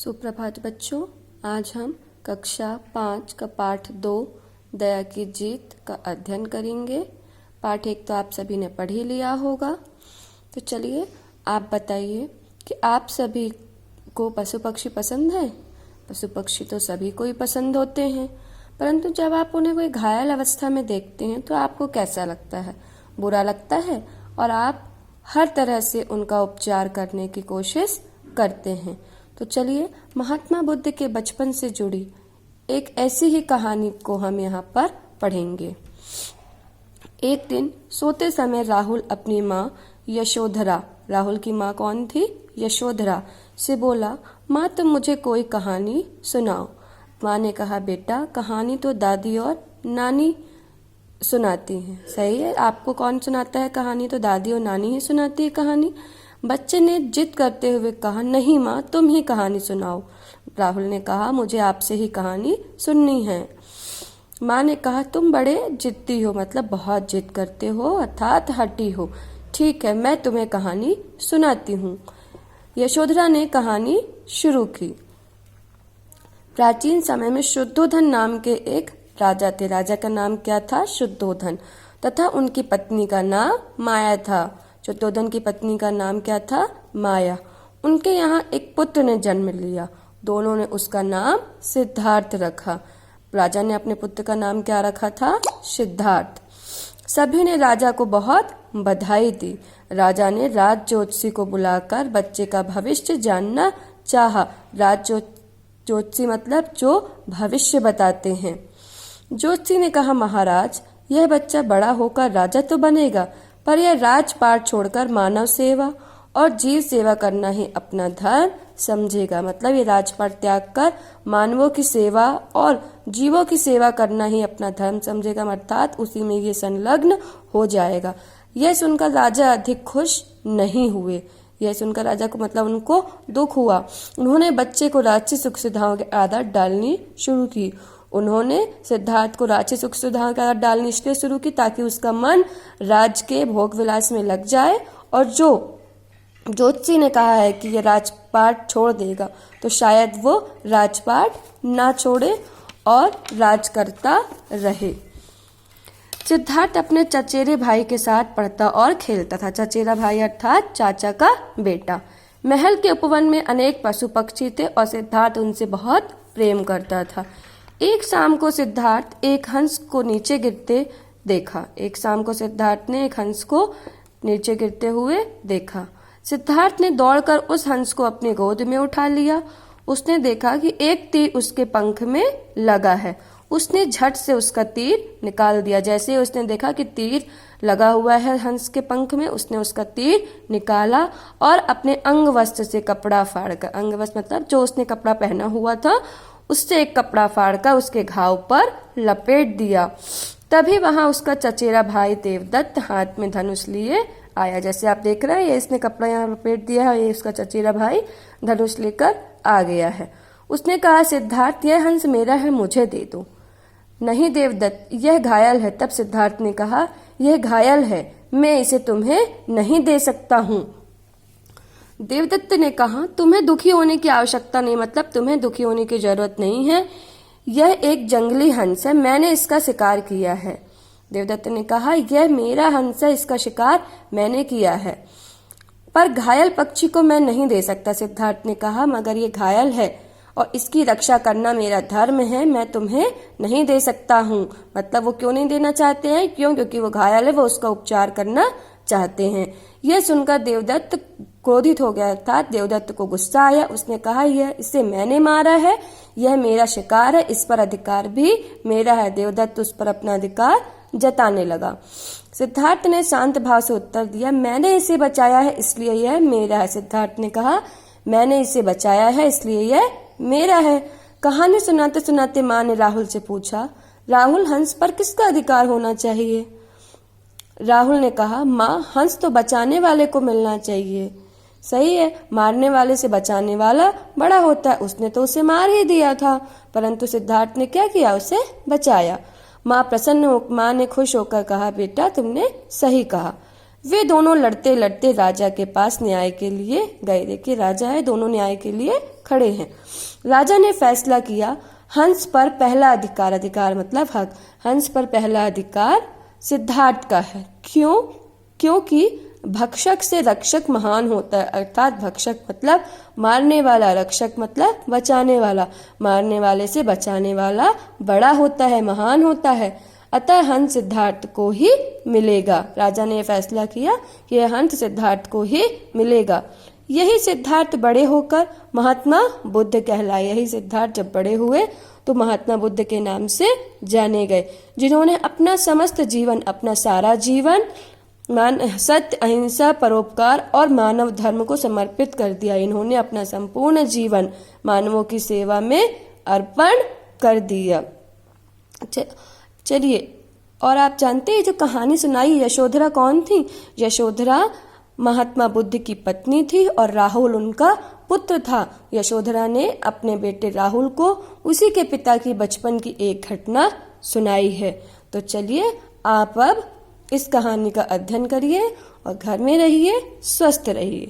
सुप्रभात बच्चों, आज हम कक्षा 5 का पाठ 2 दया की जीत का अध्ययन करेंगे। पाठ 1 तो आप सभी ने पढ़ ही लिया होगा। तो चलिए आप बताइए कि आप सभी को पशु पक्षी पसंद है। पशु पक्षी तो सभी को ही पसंद होते हैं, परंतु जब आप उन्हें कोई घायल अवस्था में देखते हैं तो आपको कैसा लगता है? बुरा लगता है और आप हर तरह से उनका उपचार करने की कोशिश करते हैं। तो चलिए महात्मा बुद्ध के बचपन से जुड़ी एक ऐसी ही कहानी को हम यहाँ पर पढ़ेंगे। एक दिन सोते समय राहुल अपनी माँ यशोधरा, राहुल की माँ कौन थी? यशोधरा, से बोला, माँ तुम मुझे कोई कहानी सुनाओ। माँ ने कहा, बेटा कहानी तो दादी और नानी सुनाती हैं। सही है, आपको कौन सुनाता है कहानी? तो दादी और नानी ही सुनाती है कहानी। बच्चे ने जिद करते हुए कहा, नहीं माँ तुम ही कहानी सुनाओ। राहुल ने कहा, मुझे आपसे ही कहानी सुननी है। माँ ने कहा, तुम बड़े जिद्दी हो, मतलब बहुत जिद करते हो, अर्थात हठी हो। ठीक है, मैं तुम्हें कहानी सुनाती हूँ। यशोधरा ने कहानी शुरू की। प्राचीन समय में शुद्धोधन नाम के एक राजा थे। राजा का नाम क्या था? शुद्धोधन। तथा उनकी पत्नी का नाम माया था। शुद्धोधन की पत्नी का नाम क्या था? माया। उनके यहाँ एक पुत्र ने जन्म लिया। दोनों ने उसका नाम सिद्धार्थ रखा। राजा ने अपने पुत्र का नाम क्या रखा था? सिद्धार्थ। सभी ने राजा को बहुत बधाई दी। राजा ने राज ज्योतिषी को बुलाकर बच्चे का भविष्य जानना चाहा। राज ज्योतिषी मतलब जो भविष्य बताते हैं। ज्योतिषी ने कहा, महाराज यह बच्चा बड़ा होकर राजा तो बनेगा, पर यह राजपाट छोड़कर मानव सेवा और जीव सेवा करना ही अपना धर्म समझेगा। मतलब ये राजपाट त्याग कर मानवों की सेवा और जीवों की सेवा करना ही अपना धर्म समझेगा, अर्थात उसी में ये संलग्न हो जाएगा। यह सुनकर राजा अधिक खुश नहीं हुए। यह सुनकर राजा को मतलब उनको दुख हुआ। उन्होंने बच्चे को राजसी सुख सुविधाओं की आदत डालनी शुरू की। उन्होंने सिद्धार्थ को राजसी सुख सुविधाओं की आदत डालनी इसलिए शुरू की ताकि उसका मन राज के भोग विलास में लग जाए, और जो ज्योतिषी ने कहा है कि ये राजपाट छोड़ देगा तो शायद वो राजपाट ना छोड़े और राज करता रहे। सिद्धार्थ अपने चचेरे भाई के साथ पढ़ता और खेलता था। चचेरा भाई अर्थात चाचा का बेटा। महल के उपवन में अनेक पशु पक्षी थे और सिद्धार्थ उनसे बहुत प्रेम करता था। एक शाम को सिद्धार्थ एक हंस को नीचे गिरते देखा। एक शाम को सिद्धार्थ ने एक हंस को नीचे गिरते हुए देखा। सिद्धार्थ ने दौड़कर उस हंस को अपनी गोद में उठा लिया। उसने देखा कि एक तीर उसके पंख में लगा है। उसने झट से उसका तीर निकाल दिया। जैसे उसने देखा कि तीर लगा हुआ है हंस के पंख में, उसने उसका तीर निकाला और अपने अंग वस्त्र से कपड़ा फाड़कर, अंग वस्त्र मतलब जो उसने कपड़ा पहना हुआ था उससे एक कपड़ा फाड़कर उसके घाव पर लपेट दिया। तभी वहां उसका चचेरा भाई देवदत्त हाथ में धनुष लिए आया। जैसे आप देख रहे हैं, ये इसने कपड़ा यहाँ लपेट दिया है, ये उसका चचेरा भाई धनुष लेकर आ गया है। उसने कहा, सिद्धार्थ यह हंस मेरा है, मुझे दे दो। नहीं देवदत्त, यह घायल है। तब सिद्धार्थ ने कहा, यह घायल है, मैं इसे तुम्हें नहीं दे सकता हूँ। देवदत्त ने कहा, तुम्हें दुखी होने की आवश्यकता नहीं, मतलब तुम्हें दुखी होने की जरूरत नहीं है। यह एक जंगली हंस है, मैंने इसका शिकार किया है। देवदत्त ने कहा, यह मेरा हंस है, इसका शिकार मैंने किया है, पर घायल पक्षी को मैं नहीं दे सकता। सिद्धार्थ ने कहा, मगर ये घायल है और इसकी रक्षा करना मेरा धर्म है, मैं तुम्हें नहीं दे सकता हूँ। मतलब वो क्यों नहीं देना चाहते हैं? क्योंकि वो घायल है, वो उसका उपचार करना चाहते हैं। यह सुनकर देवदत्त क्रोधित हो गया था। देवदत्त को गुस्सा आया। उसने कहा, यह इसे मैंने मारा है, यह मेरा शिकार है, इस पर अधिकार भी मेरा है। देवदत्त उस पर अपना अधिकार जताने लगा। सिद्धार्थ ने शांत भाव से उत्तर दिया, मैंने इसे बचाया है इसलिए यह मेरा है। सिद्धार्थ ने कहा, मैंने इसे बचाया है इसलिए यह मेरा है। कहानी सुनाते सुनाते माँ ने राहुल से पूछा, राहुल हंस पर किसका अधिकार होना चाहिए? राहुल ने कहा, माँ हंस तो बचाने वाले को मिलना चाहिए। सही है, मारने वाले से बचाने वाला बड़ा होता है। उसने तो उसे मार ही दिया था, परंतु सिद्धार्थ ने क्या किया? उसे बचाया। माँ ने खुश होकर कहा, बेटा तुमने सही कहा। वे दोनों लड़ते लड़ते राजा के पास न्याय के लिए गए। देखिए राजा है, दोनों न्याय के लिए खड़े हैं। राजा ने फैसला किया हंस पर पहला अधिकार, अधिकार मतलब हक, हंस पर पहला अधिकार सिद्धार्थ का है। क्यों? क्योंकि भक्षक से रक्षक महान होता है, अर्थात भक्षक मतलब मारने वाला, रक्षक मतलब बचाने वाला, मारने वाले से बचाने वाला बड़ा होता है, महान होता है। अतः हंस सिद्धार्थ को ही मिलेगा। राजा ने फैसला किया कि यह हंस सिद्धार्थ को ही मिलेगा। यही सिद्धार्थ बड़े होकर महात्मा बुद्ध कहलाए। यही सिद्धार्थ जब बड़े हुए तो महात्मा बुद्ध के नाम से जाने गए, जिन्होंने अपना समस्त जीवन, अपना सारा जीवन सत्य, अहिंसा, परोपकार और मानव धर्म को समर्पित कर दिया। इन्होंने अपना संपूर्ण जीवन मानवों की सेवा में अर्पण कर दिया। चलिए, और आप जानते हैं जो कहानी सुनाई यशोधरा कौन थी? यशोधरा महात्मा बुद्ध की पत्नी थी और राहुल उनका पुत्र था। यशोधरा ने अपने बेटे राहुल को उसी के पिता की बचपन की एक घटना सुनाई है। तो चलिए, आप अब इस कहानी का अध्ययन करिए और घर में रहिए, स्वस्थ रहिए।